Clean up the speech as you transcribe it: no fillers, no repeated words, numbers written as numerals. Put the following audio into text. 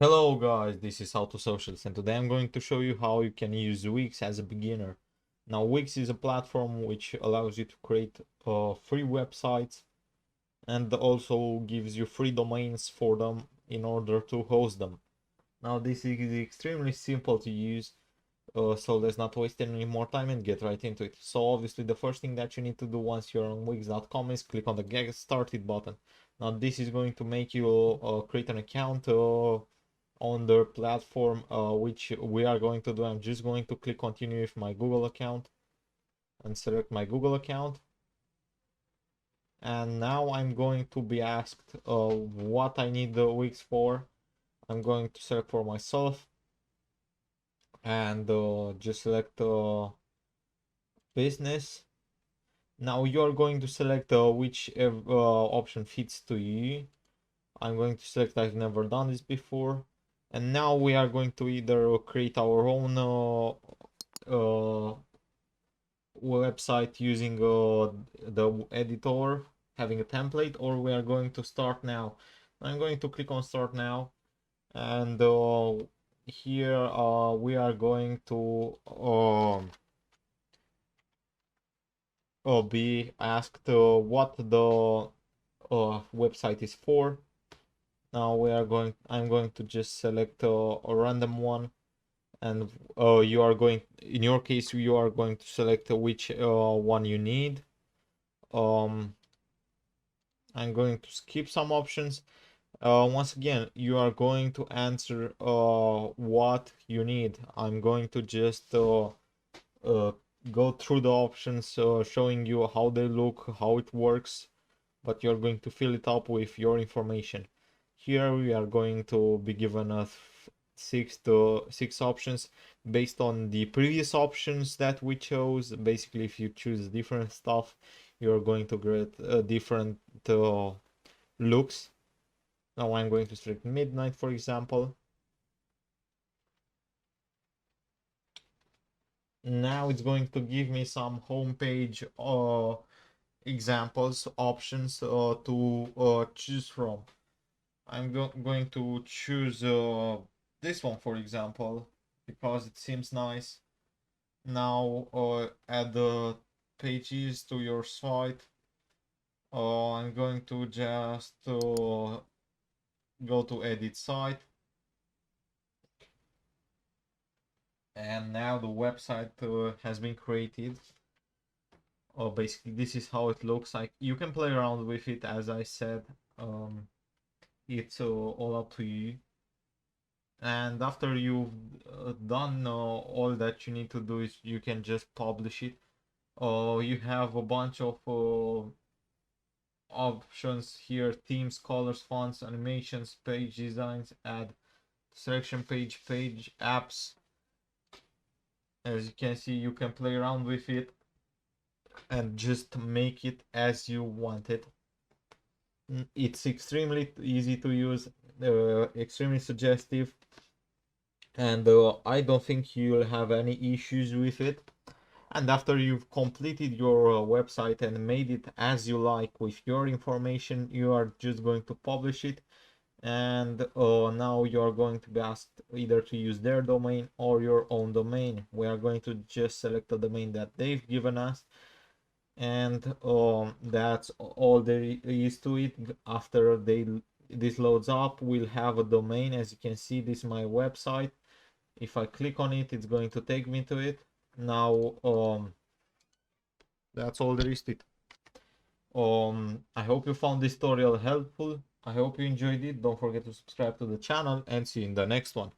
Hello guys, this is How to Socials, and today I'm going to show you how you can use Wix as a beginner. Now Wix is a platform which allows you to create free websites and also gives you free domains for them in order to host them. Now this is extremely simple to use, so let's not waste any more time and get right into it. So obviously the first thing that you need to do once you're on Wix.com is click on the Get Started button. Now this is going to make you create an account on their platform, which we are going to do. I'm just going to click continue with my Google account and select my Google account. And now I'm going to be asked what I need the Wix for. I'm going to select for myself and just select business. Now you're going to select which option fits to you. I'm going to select I've never done this before. And now we are going to either create our own website using the editor, having a template, or we are going to start now. I'm going to click on start now, and here we are going to be asked what the website is for. Now I'm going to just select a random one, and you are going, in your case, you are going to select which one you need. I'm going to skip some options. Once again, you are going to answer what you need. I'm going to just go through the options, showing you how they look, how it works, but you're going to fill it up with your information. Here we are going to be given a six options based on the previous options that we chose. Basically, if you choose different stuff, you're going to get different looks. Now I'm going to select midnight, for example. Now it's going to give me some homepage examples, options to choose from. I'm going to choose this one, for example, because it seems nice. Now add the pages to your site. I'm going to just go to edit site. And now the website has been created. Basically this is how it looks like. You can play around with it, as I said. It's all up to you. And after you've done all that you need to do, is you can just publish it. You have a bunch of options here: themes, colors, fonts, animations, page designs, add selection page, apps. As you can see, you can play around with it and just make it as you want it. It's extremely easy to use, extremely suggestive, and I don't think you'll have any issues with it. And after you've completed your website and made it as you like with your information, you are just going to publish it. And now you're going to be asked either to use their domain or your own domain. We are going to just select the domain that they've given us, and that's all there is to it. After this loads up, we'll have a domain. As you can see, this is my website. If I click on it, it's going to take me to it. Now that's all there is to it. I hope you found this tutorial helpful. I hope you enjoyed it. Don't forget to subscribe to the channel, and see you in the next one.